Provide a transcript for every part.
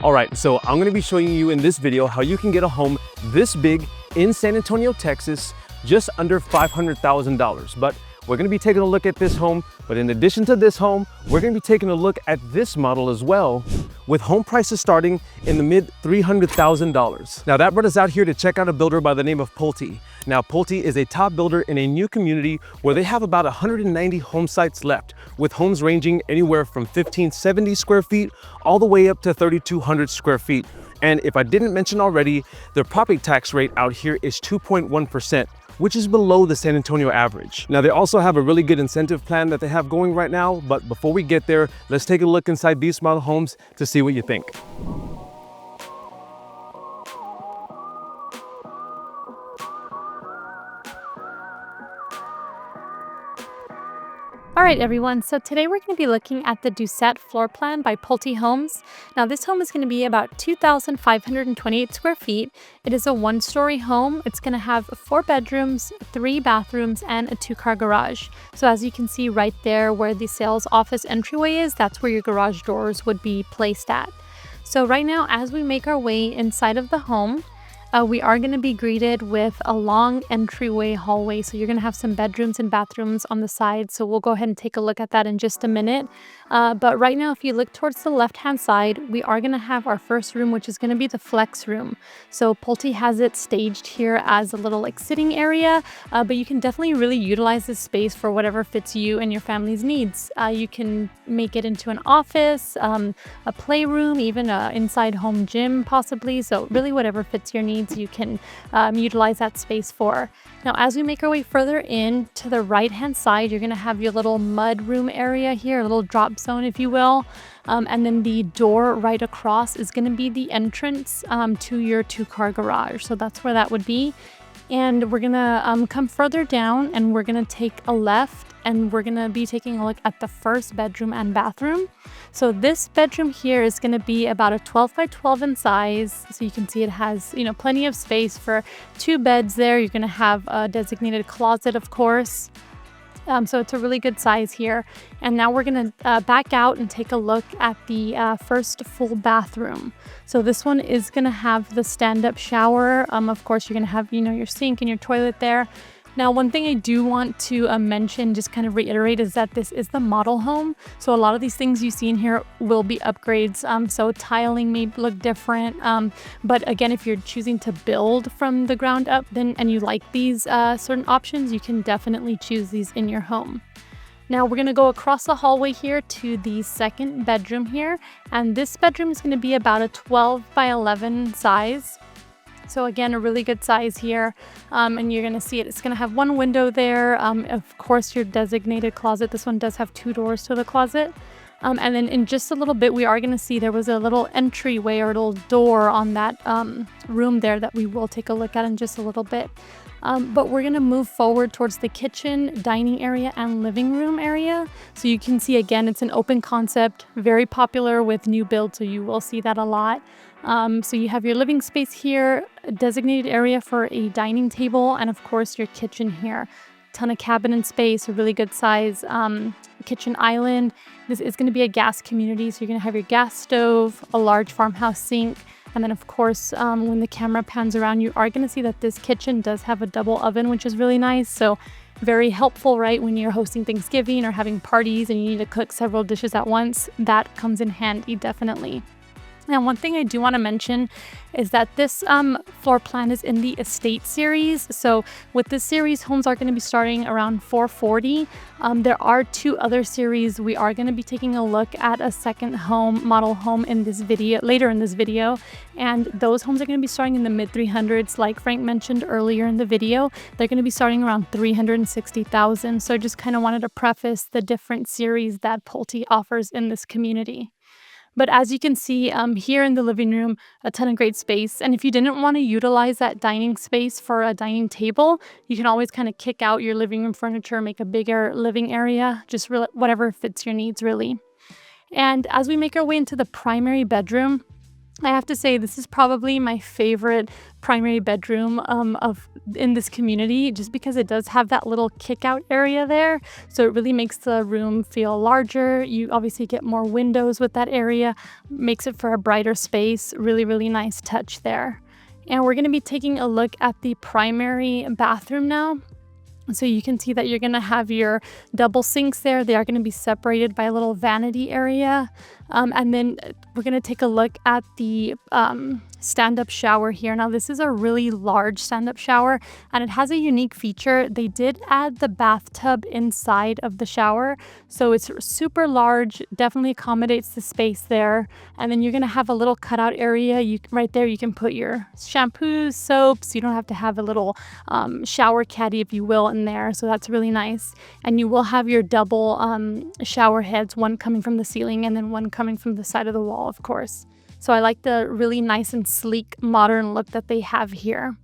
All right, so I'm gonna be showing you in this video how you can get a home this big in San Antonio, Texas, just under $500,000. But we're gonna be taking a look at this home, but in addition to this home, we're gonna be taking a look at this model as well, with home prices starting in the mid $300,000. Now that brought us out here to check out a builder by the name of Pulte. Now Pulte is a top builder in a new community where they have about 190 home sites left, with homes ranging anywhere from 1,570 square feet all the way up to 3,200 square feet. And if I didn't mention already, their property tax rate out here is 2.1%. which is below the San Antonio average. Now they also have a really good incentive plan that they have going right now, but before we get there, let's take a look inside these model homes to see what you think. All right, everyone, so today we're going to be looking at the Doucette floor plan by Pulte Homes. Now, this home is going to be about 2,528 square feet. It is a one-story home. It's going to have 4 bedrooms, 3 bathrooms, and a 2-car garage. So as you can see right there where the sales office entryway is, that's where your garage doors would be placed at. So right now, as we make our way inside of the home, we are going to be greeted with a long entryway hallway. So you're going to have some bedrooms and bathrooms on the side. So we'll go ahead and take a look at that in just a minute. But right now, if you look towards the left-hand side, we are going to have our first room, which is going to be the flex room. So Pulte has it staged here as a little like sitting area, but you can definitely really utilize this space for whatever fits you and your family's needs. You can make it into an office, a playroom, even an inside home gym possibly. So really whatever fits your needs, you can utilize that space for. Now, as we make our way further in to the right-hand side, you're going to have your little mud room area here, a little drop zone, if you will. And then the door right across is going to be the entrance to your 2-car garage. So that's where that would be. And we're going to come further down and we're going to take a left and we're going to be taking a look at the first bedroom and bathroom. So this bedroom here is going to be about a 12 by 12 in size. So you can see it has, plenty of space for 2 beds there. You're going to have a designated closet, of course. So it's a really good size here. And now we're going to back out and take a look at the first full bathroom. So this one is going to have the stand-up shower. Of course, you're going to have, your sink and your toilet there. Now, one thing I do want to mention, just kind of reiterate, is that this is the model home. So a lot of these things you see in here will be upgrades. So tiling may look different. But again, if you're choosing to build from the ground up and you like these certain options, you can definitely choose these in your home. Now we're going to go across the hallway here to the second bedroom here. And this bedroom is going to be about a 12 by 11 size. So again, a really good size here, and you're going to see it. It's going to have 1 window there. Of course, your designated closet. This one does have 2 doors to the closet. And then in just a little bit, we are going to see there was a little entryway or a little door on that room there that we will take a look at in just a little bit. But we're going to move forward towards the kitchen, dining area, and living room area. So you can see, again, it's an open concept, very popular with new builds, so you will see that a lot. So you have your living space here, a designated area for a dining table, and of course your kitchen here. Ton of cabinet space, a really good size kitchen island. This is going to be a gas community, so you're going to have your gas stove, a large farmhouse sink, and then of course when the camera pans around, you are going to see that this kitchen does have a double oven, which is really nice. So very helpful, right, when you're hosting Thanksgiving or having parties and you need to cook several dishes at once. That comes in handy, definitely. Now, one thing I do want to mention is that this floor plan is in the estate series. So with this series, homes are going to be starting around $440,000. There are 2 other series. We are going to be taking a look at a second home, model home in this video, later in this video. And those homes are going to be starting in the mid 300s. Like Frank mentioned earlier in the video, they're going to be starting around $360,000. So I just kind of wanted to preface the different series that Pulte offers in this community. But as you can see here in the living room, a ton of great space. And if you didn't want to utilize that dining space for a dining table, you can always kind of kick out your living room furniture, make a bigger living area, just whatever fits your needs, really. And as we make our way into the primary bedroom, I have to say this is probably my favorite primary bedroom in this community, just because it does have that little kick out area there. So it really makes the room feel larger. You obviously get more windows with that area, makes it for a brighter space. Really, really nice touch there. And we're going to be taking a look at the primary bathroom now. So you can see that you're going to have your double sinks there. They are going to be separated by a little vanity area. And then we're going to take a look at the stand-up shower here. Now, this is a really large stand-up shower, and it has a unique feature. They did add the bathtub inside of the shower, so it's super large, definitely accommodates the space there. And then you're going to have a little cutout area. Right there, you can put your shampoos, soaps. You don't have to have a little shower caddy, if you will, in there. So that's really nice. And you will have your double shower heads, one coming from the ceiling and then one coming from the side of the wall, of course. So I like the really nice and sleek modern look that they have here.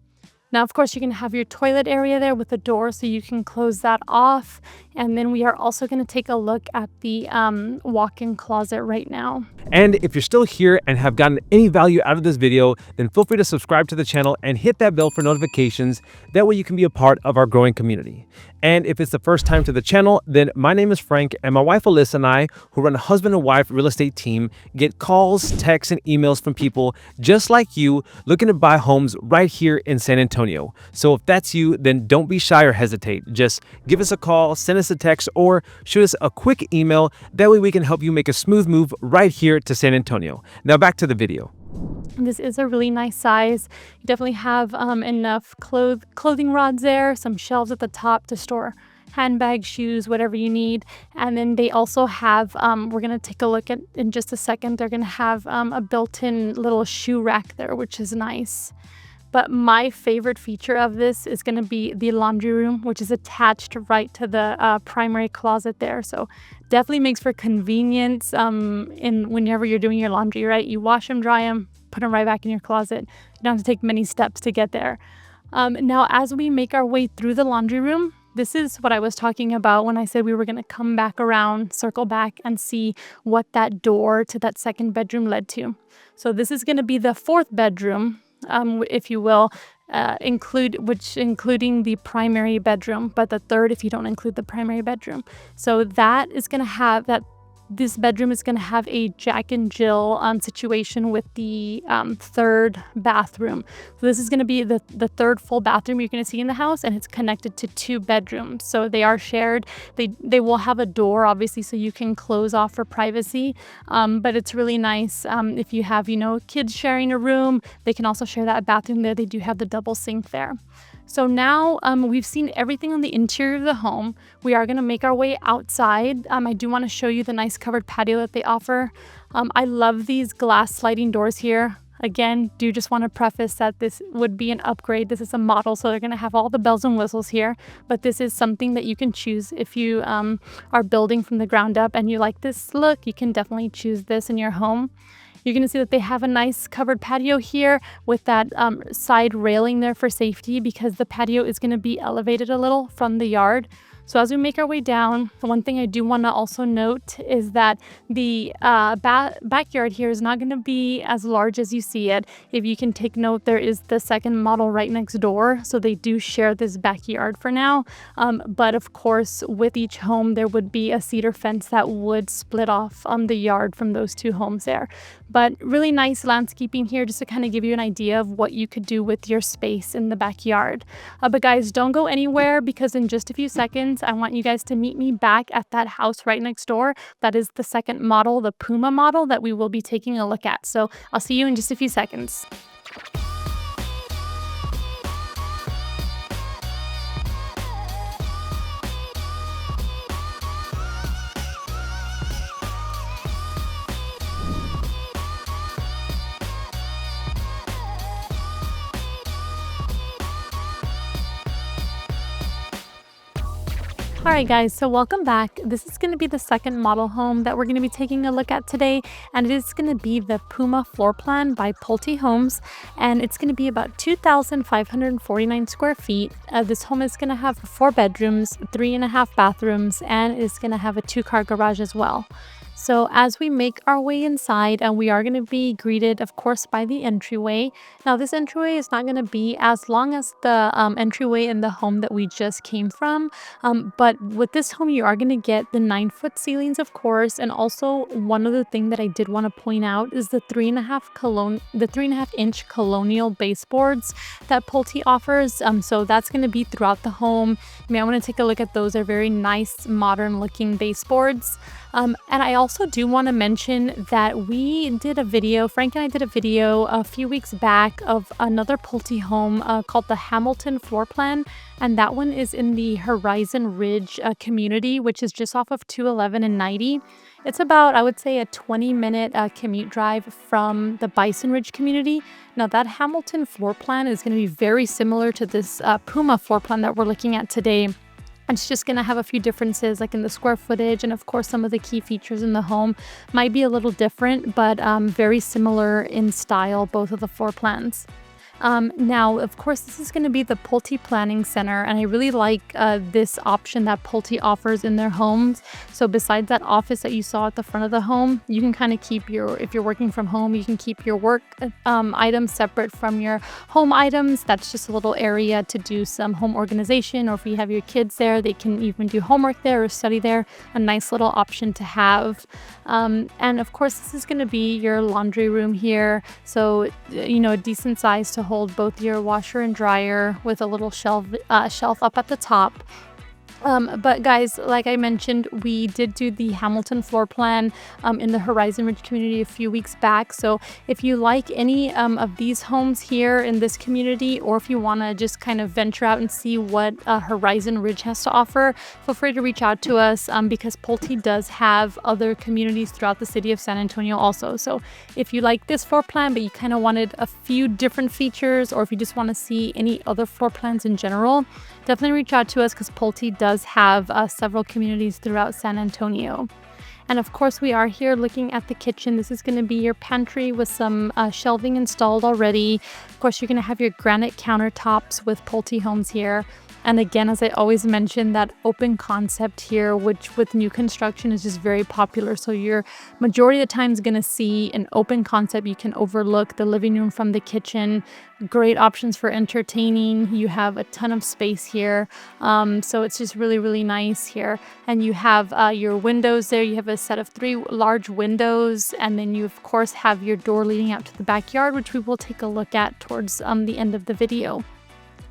Now, of course, you're going to have your toilet area there with a door, so you can close that off. And then we are also going to take a look at the walk-in closet right now. And if you're still here and have gotten any value out of this video, then feel free to subscribe to the channel and hit that bell for notifications. That way you can be a part of our growing community. And if it's the first time to the channel, then my name is Frank, and my wife Alyssa and I, who run a husband and wife real estate team, get calls, texts, and emails from people just like you looking to buy homes right here in San Antonio. So if that's you, then don't be shy or hesitate. Just give us a call, send us a text, or shoot us a quick email. That way we can help you make a smooth move right here to San Antonio. Now back to the video. This is a really nice size. You definitely have enough clothing rods there, some shelves at the top to store handbags, shoes, whatever you need. And then they also have, we're going to take a look at in just a second, they're going to have a built-in little shoe rack there, which is nice. But my favorite feature of this is going to be the laundry room, which is attached right to the primary closet there. So definitely makes for convenience whenever you're doing your laundry, right? You wash them, dry them, put them right back in your closet. You don't have to take many steps to get there. Now, as we make our way through the laundry room, this is what I was talking about when I said we were going to come back around, circle back, and see what that door to that second bedroom led to. So this is going to be the fourth bedroom, if you will, including the primary bedroom, but the third if you don't include the primary bedroom. So that is going to have that. This bedroom is going to have a Jack and Jill situation with the third bathroom. So this is going to be the third full bathroom you're going to see in the house, and it's connected to two bedrooms. So they are shared. They will have a door, obviously, so you can close off for privacy. But it's really nice if you have, kids sharing a room. They can also share that bathroom there. They do have the double sink there. So now we've seen everything on the interior of the home. We are going to make our way outside. I do want to show you the nice covered patio that they offer. I love these glass sliding doors here. Again, do just want to preface that this would be an upgrade. This is a model, so they're going to have all the bells and whistles here. But this is something that you can choose if you are building from the ground up and you like this look. You can definitely choose this in your home. You're going to see that they have a nice covered patio here with that side railing there for safety, because the patio is going to be elevated a little from the yard. So as we make our way down, one thing I do want to also note is that the backyard here is not going to be as large as you see it. If you can take note, there is the second model right next door. So they do share this backyard for now. But of course, with each home, there would be a cedar fence that would split off the yard from those two homes there. But really nice landscaping here, just to kind of give you an idea of what you could do with your space in the backyard. But guys, don't go anywhere, because in just a few seconds, I want you guys to meet me back at that house right next door. That is the second model, the Puma model, that we will be taking a look at. So I'll see you in just a few seconds. Alright guys, so welcome back. This is going to be the second model home that we're going to be taking a look at today, and it is going to be the Puma floor plan by Pulte Homes, and it's going to be about 2,549 square feet. This home is going to have 4 bedrooms, 3.5 bathrooms, and it's going to have a 2-car garage as well. So as we make our way inside, and we are going to be greeted, of course, by the entryway. Now, this entryway is not going to be as long as the entryway in the home that we just came from. But with this home, you are going to get the 9-foot ceilings, of course. And also, one other thing that I did want to point out is the 3.5-inch colonial baseboards that Pulte offers. So that's going to be throughout the home. You may want to take a look at those. They're very nice, modern looking baseboards. And I also do want to mention that Frank and I did a video a few weeks back of another Pulte home called the Hamilton Floor Plan. And that one is in the Horizon Ridge community, which is just off of 211 and 90. It's about, I would say, a 20-minute commute drive from the Bison Ridge community. Now, that Hamilton floor plan is going to be very similar to this Puma floor plan that we're looking at today. It's just going to have a few differences, like in the square footage, and of course some of the key features in the home might be a little different, but very similar in style, both of the floor plans. Now, of course, this is going to be the Pulte Planning Center, and I really like this option that Pulte offers in their homes. So besides that office that you saw at the front of the home, you can kind of keep if you're working from home, you can keep your work items separate from your home items. That's just a little area to do some home organization, or if you have your kids there, they can even do homework there or study there. A nice little option to have. And of course, this is going to be your laundry room here. So, a decent size to hold both your washer and dryer with a little shelf up at the top. But guys, like I mentioned, we did do the Hamilton floor plan in the Horizon Ridge community a few weeks back. So if you like any of these homes here in this community, or if you want to just kind of venture out and see what Horizon Ridge has to offer, feel free to reach out to us because Pulte does have other communities throughout the city of San Antonio also. So if you like this floor plan, but you kind of wanted a few different features, or if you just want to see any other floor plans in general, definitely reach out to us because Pulte does have several communities throughout San Antonio. And of course, we are here looking at the kitchen. This is going to be your pantry with some shelving installed already. Of course, you're going to have your granite countertops with Pulte Homes here. And again, as I always mention, that open concept here, which with new construction is just very popular. So you're majority of the time is going to see an open concept. You can overlook the living room from the kitchen. Great options for entertaining. You have a ton of space here. So it's just really, really nice here. And you have your windows there. You have a set of 3 large windows. And then you, of course, have your door leading out to the backyard, which we will take a look at towards the end of the video.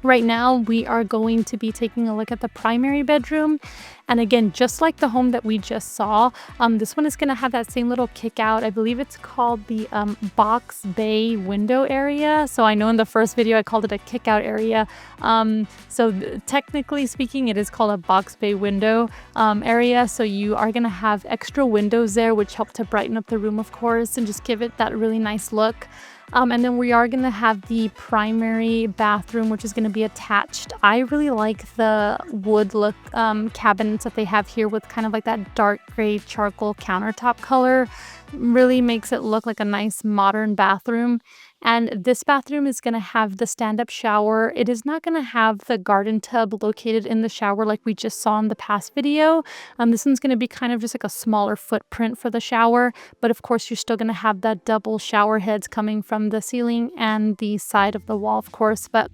Right now, we are going to be taking a look at the primary bedroom. And again, just like the home that we just saw, this one is going to have that same little kick out. I believe it's called the box bay window area. So I know in the first video, I called it a kick out area. Technically speaking, it is called a box bay window area. So you are going to have extra windows there, which help to brighten up the room, of course, and just give it that really nice look. And then we are going to have the primary bathroom, which is going to be attached. I really like the wood look cabinets that they have here with kind of like that dark gray charcoal countertop color. Really makes it look like a nice modern bathroom. And this bathroom is going to have the stand-up shower. It is not going to have the garden tub located in the shower like we just saw in the past video. This one's going to be kind of just like a smaller footprint for the shower. But of course, you're still going to have that double shower heads coming from the ceiling and the side of the wall, of course. But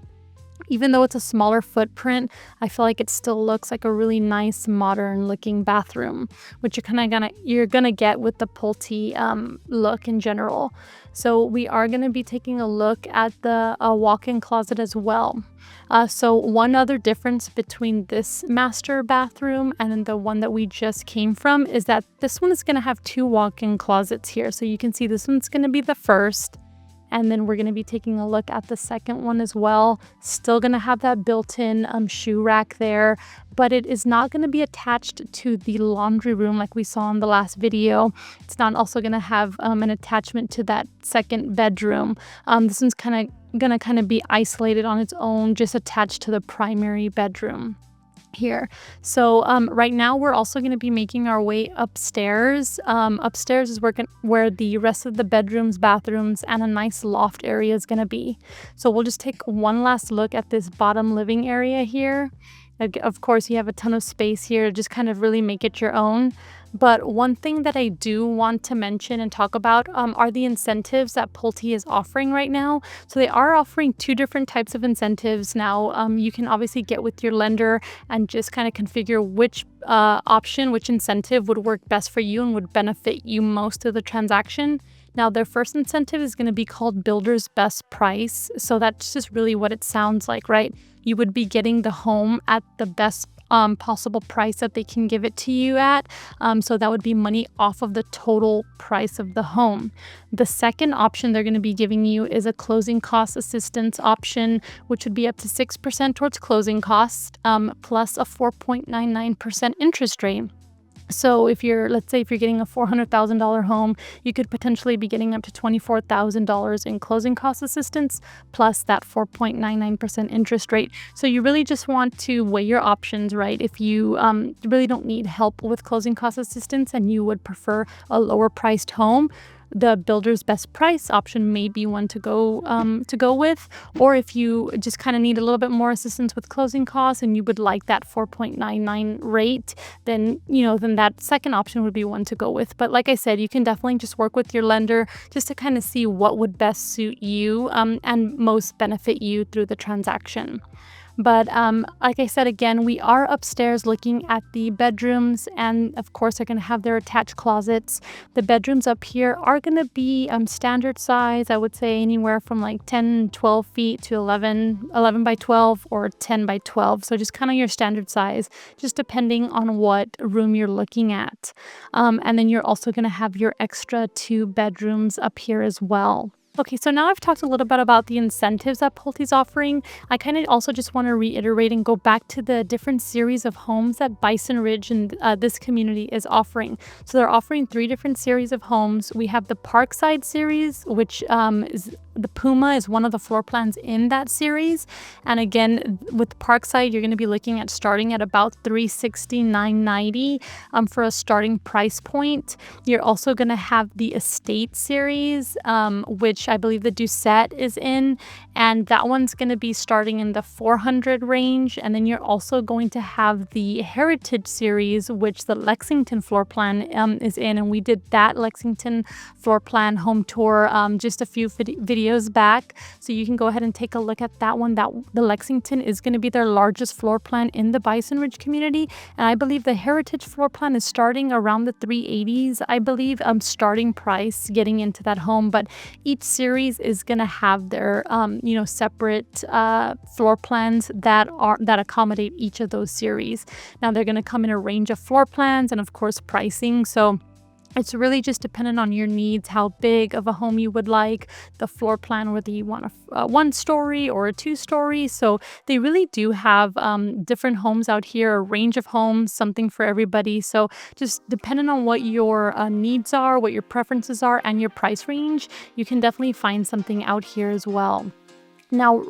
even though it's a smaller footprint, I feel like it still looks like a really nice modern looking bathroom, which you're gonna get with the Pulte look in general. So we are gonna be taking a look at the walk-in closet as well. So one other difference between this master bathroom and the one that we just came from is that this one is gonna have 2 walk-in closets here. So you can see this one's gonna be the first. And then we're going to be taking a look at the second one as well. Still going to have that built-in shoe rack there, but it is not going to be attached to the laundry room like we saw in the last video. It's not also going to have an attachment to that second bedroom. This one's going to be isolated on its own, just attached to the primary bedroom here. So right now we're also going to be making our way upstairs. Upstairs is where the rest of the bedrooms, bathrooms, and a nice loft area is going to be. So we'll just take one last look at this bottom living area here. Of course, you have a ton of space here to just kind of really make it your own. But one thing that I do want to mention and talk about are the incentives that Pulte is offering right now. So they are offering two different types of incentives now. You can obviously get with your lender and just kind of configure which option, which incentive would work best for you and would benefit you most of the transaction. Now, their first incentive is going to be called Builder's Best Price. So that's just really what it sounds like, right? You would be getting the home at the best possible price that they can give it to you at. So that would be money off of the total price of the home. The second option they're going to be giving you is a closing cost assistance option, which would be up to 6% towards closing costs, plus a 4.99% interest rate. So let's say if you're getting a $400,000 home, you could potentially be getting up to $24,000 in closing cost assistance plus that 4.99% interest rate. So you really just want to weigh your options, right? If you really don't need help with closing cost assistance and you would prefer a lower priced home, the Builder's Best Price option may be one to go with. Or if you just kind of need a little bit more assistance with closing costs and you would like that 4.99 rate, then that second option would be one to go with. But like I said, you can definitely just work with your lender just to kind of see what would best suit you and most benefit you through the transaction. But like I said, again, we are upstairs looking at the bedrooms, and of course they're going to have their attached closets. The bedrooms up here are going to be standard size. I would say anywhere from like 10, 12 feet to 11 by 12 or 10 by 12. So just kind of your standard size, just depending on what room you're looking at. And then you're also going to have your extra 2 bedrooms up here as well. Okay, so now I've talked a little bit about the incentives that Pulte's offering. I kind of also just want to reiterate and go back to the different series of homes that Bison Ridge and this community is offering. So they're offering 3 different series of homes. We have the Parkside series, which is the Puma is one of the floor plans in that series. And again, with Parkside, you're going to be looking at starting at about $369.90 for a starting price point. You're also going to have the Estate series, which I believe the Doucette is in, and that one's going to be starting in the $400 range. And then you're also going to have the Heritage series, which the Lexington floor plan is in, and we did that Lexington floor plan home tour just a few videos back, so you can go ahead and take a look at that one. That the Lexington is going to be their largest floor plan in the Bison Ridge community, and I believe the Heritage floor plan is starting around the 380s, I believe, starting price getting into that home. But each series is going to have their separate floor plans that accommodate each of those series. Now they're going to come in a range of floor plans and of course pricing, so it's really just dependent on your needs, how big of a home you would like, the floor plan, whether you want a 1-story or a 2-story. So they really do have different homes out here, a range of homes, something for everybody. So just depending on what your needs are, what your preferences are, and your price range, you can definitely find something out here as well. Now,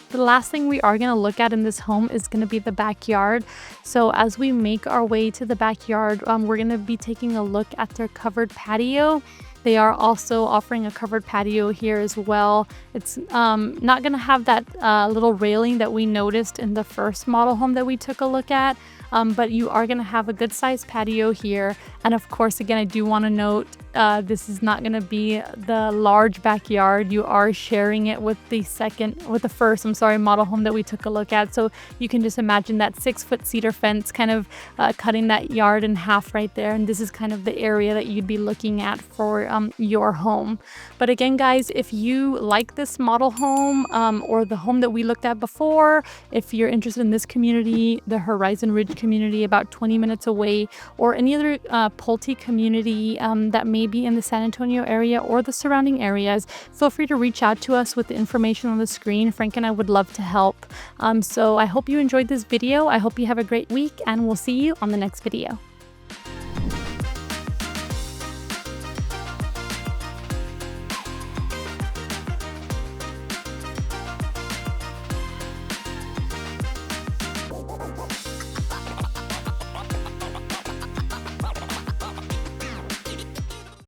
the last thing we are going to look at in this home is going to be the backyard. So as we make our way to the backyard, we're going to be taking a look at their covered patio. They are also offering a covered patio here as well. It's not going to have that little railing that we noticed in the first model home that we took a look at, but you are going to have a good sized patio here. And of course, again, I do want to note this is not going to be the large backyard. You are sharing it with the first model home that we took a look at. So you can just imagine that 6-foot cedar fence kind of cutting that yard in half right there. And this is kind of the area that you'd be looking at for your home. But again, guys, if you like this model home or the home that we looked at before, if you're interested in this community, the Horizon Ridge community about 20 minutes away, or any other Pulte community that may be in the San Antonio area or the surrounding areas, feel free to reach out to us with the information on the screen. Frank and I would love to help. So I hope you enjoyed this video. I hope you have a great week, and we'll see you on the next video.